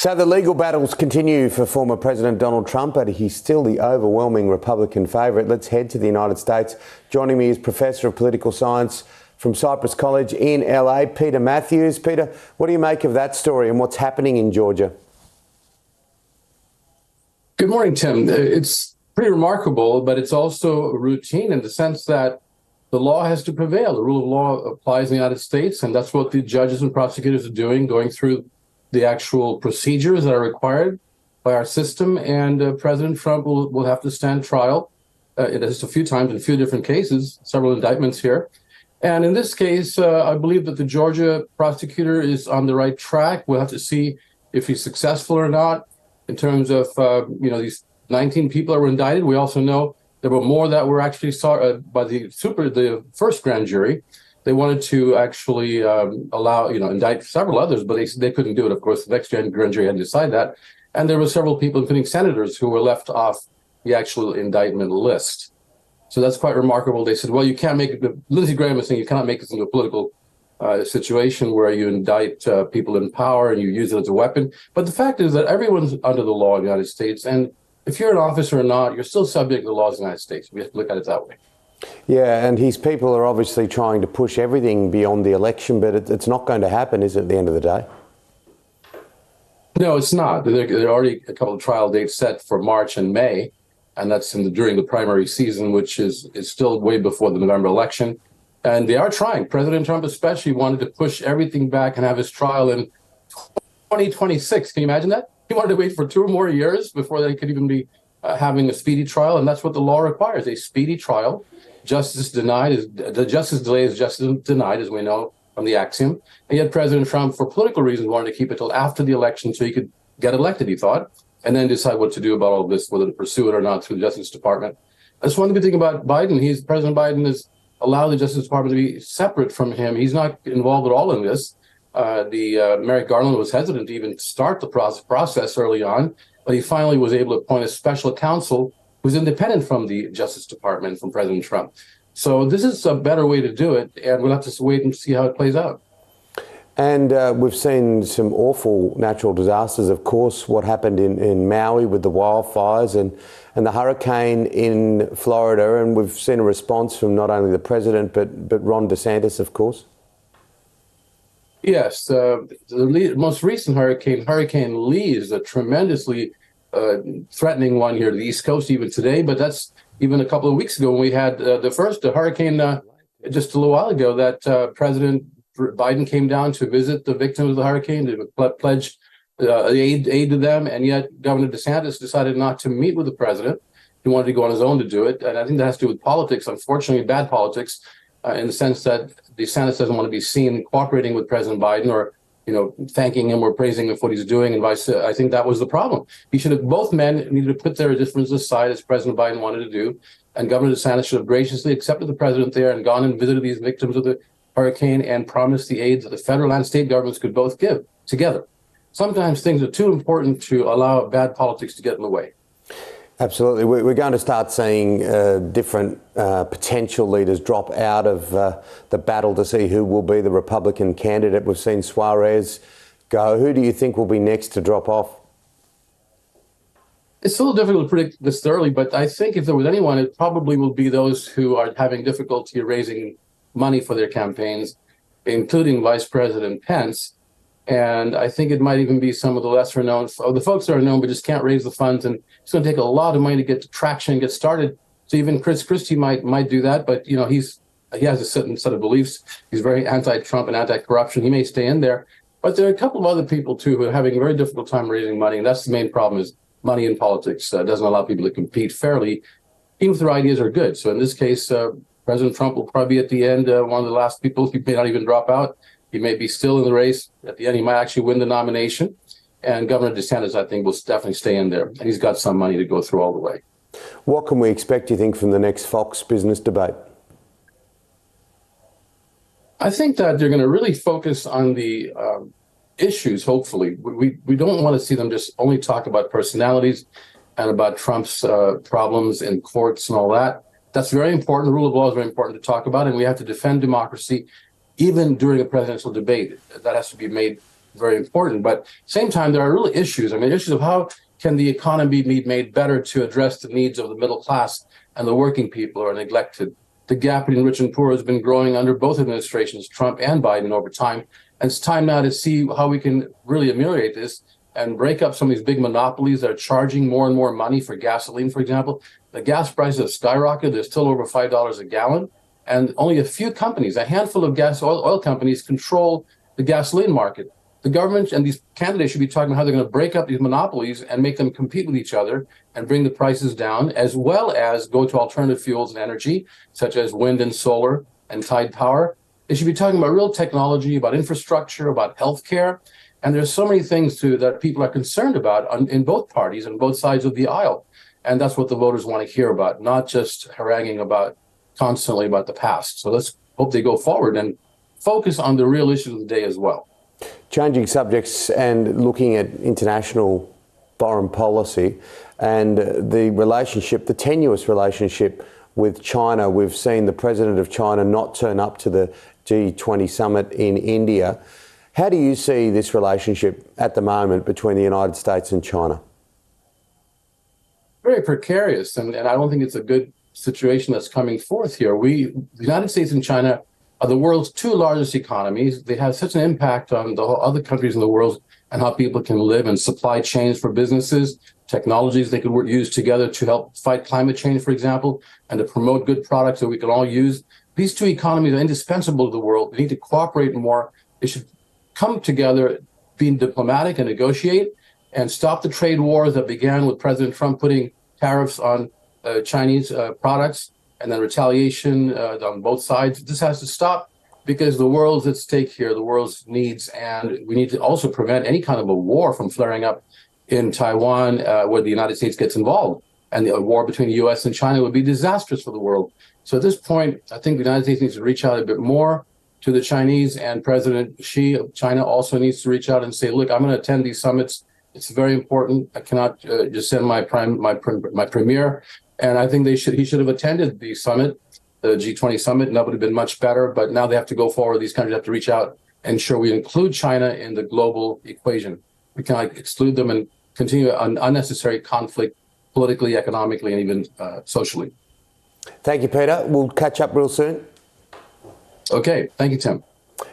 So the legal battles continue for former President Donald Trump, but he's still the overwhelming Republican favourite. Let's head to the United States. Joining me is Professor of Political Science from Cypress College in LA, Peter Matthews. Peter, what do you make of that story and what's happening in Georgia? Good morning, Tim. It's pretty remarkable, but it's also routine in the sense that the law has to prevail. The rule of law applies in the United States, and that's what the judges and prosecutors are doing, going through the actual procedures that are required by our system. And President Trump will have to stand trial. It has a few times in a few different cases, several indictments here. And in this case, I believe that the Georgia prosecutor is on the right track. We'll have to see if he's successful or not in terms of, these 19 people that were indicted. We also know there were more that were actually by the first grand jury. They wanted to actually indict several others, but they couldn't do it. Of course, the next grand jury had to decide that. And there were several people, including senators, who were left off the actual indictment list. So that's quite remarkable. They said, well, you can't make it. Lindsey Graham was saying you cannot make this into a political situation where you indict people in power and you use it as a weapon. But the fact is that everyone's under the law in the United States. And if you're an officer or not, you're still subject to the laws of the United States. We have to look at it that way. Yeah, and his people are obviously trying to push everything beyond the election, but it's not going to happen, is it, at the end of the day? No, it's not. There are already a couple of trial dates set for March and May, and that's during the primary season, which is still way before the November election. And they are trying. President Trump especially wanted to push everything back and have his trial in 2026. Can you imagine that? He wanted to wait for 2 more years before they could even be having a speedy trial, and that's what the law requires, a speedy trial. Justice delay is justice denied, as we know from the axiom. And yet President Trump, for political reasons, wanted to keep it till after the election so he could get elected, he thought, and then decide what to do about all of this, whether to pursue it or not through the Justice Department. That's one good thing about Biden. President Biden has allowed the Justice Department to be separate from him. He's not involved at all in this. Merrick Garland was hesitant to even start the process early on, but he finally was able to appoint a special counsel who's independent from the Justice Department, from President Trump. So this is a better way to do it, and we'll have to wait and see how it plays out. And we've seen some awful natural disasters, of course, what happened in Maui with the wildfires and the hurricane in Florida, and we've seen a response from not only the president, but Ron DeSantis, of course. Yes, the most recent Hurricane Lee, is a tremendously threatening one here to the East Coast even today, but that's even a couple of weeks ago when we had the first hurricane just a little while ago that President Biden came down to visit the victims of the hurricane, to pledge aid to them, and yet Governor DeSantis decided not to meet with the president. He wanted to go on his own to do it, and I think that has to do with politics, unfortunately bad politics, in the sense that DeSantis doesn't want to be seen cooperating with President Biden or thanking him or praising him for what he's doing, and I think that was the problem. Both men needed to put their differences aside, as President Biden wanted to do, and Governor DeSantis should have graciously accepted the president there and gone and visited these victims of the hurricane and promised the aid that the federal and state governments could both give together. Sometimes things are too important to allow bad politics to get in the way. Absolutely. We're going to start seeing different potential leaders drop out of the battle to see who will be the Republican candidate. We've seen Suarez go. Who do you think will be next to drop off? It's a little difficult to predict this early, but I think if there was anyone, it probably will be those who are having difficulty raising money for their campaigns, including Vice President Pence. And I think it might even be some of the lesser known, the folks that are known but just can't raise the funds. And it's going to take a lot of money to get traction, get started. So even Chris Christie might do that. But, he has a certain set of beliefs. He's very anti-Trump and anti-corruption. He may stay in there. But there are a couple of other people, too, who are having a very difficult time raising money. And that's the main problem, is money in politics doesn't allow people to compete fairly, even if their ideas are good. So in this case, President Trump will probably be at the end one of the last people. He may not even drop out. He may be still in the race. At the end, he might actually win the nomination. And Governor DeSantis, I think, will definitely stay in there. And he's got some money to go through all the way. What can we expect, do you think, from the next Fox business debate? I think that they're going to really focus on the issues, hopefully. We don't want to see them just only talk about personalities and about Trump's problems in courts and all that. That's very important. The rule of law is very important to talk about, and we have to defend democracy even during a presidential debate. That has to be made very important. But at the same time, there are real issues. I mean, issues of how can the economy be made better to address the needs of the middle class and the working people are neglected. The gap between rich and poor has been growing under both administrations, Trump and Biden, over time. And it's time now to see how we can really ameliorate this and break up some of these big monopolies that are charging more and more money for gasoline, for example. The gas prices have skyrocketed. They're still over $5 a gallon. And only a few companies, a handful of oil companies, control the gasoline market. The government and these candidates should be talking about how they're going to break up these monopolies and make them compete with each other and bring the prices down, as well as go to alternative fuels and energy, such as wind and solar and tide power. They should be talking about real technology, about infrastructure, about healthcare. And there's so many things that people are concerned about in both parties and both sides of the aisle. And that's what the voters want to hear about, not just haranguing constantly about the past. So let's hope they go forward and focus on the real issues of the day as well. Changing subjects and looking at international foreign policy and the relationship, the tenuous relationship with China. We've seen the president of China not turn up to the G20 summit in India. How do you see this relationship at the moment between the United States and China? Very precarious, and I don't think it's a good situation that's coming forth here. The United States and China are the world's two largest economies. They have such an impact on the other countries in the world and how people can live, and supply chains for businesses, technologies they could use together to help fight climate change, for example, and to promote good products that we can all use. These two economies are indispensable to the world. They need to cooperate more. They should come together, being diplomatic and negotiate, and stop the trade wars that began with President Trump putting tariffs on Chinese products, and then retaliation on both sides. This has to stop because the world's at stake here, the world's needs, and we need to also prevent any kind of a war from flaring up in Taiwan where the United States gets involved. And a war between the U.S. and China would be disastrous for the world. So at this point, I think the United States needs to reach out a bit more to the Chinese, and President Xi of China also needs to reach out and say, look, I'm going to attend these summits. It's very important. I cannot just send my premier. And I think he should have attended the summit, the G20 summit, and that would have been much better. But now they have to go forward. These countries have to reach out and ensure we include China in the global equation. We cannot exclude them and continue an unnecessary conflict politically, economically, and even socially. Thank you, Peter. We'll catch up real soon. Okay. Thank you, Tim.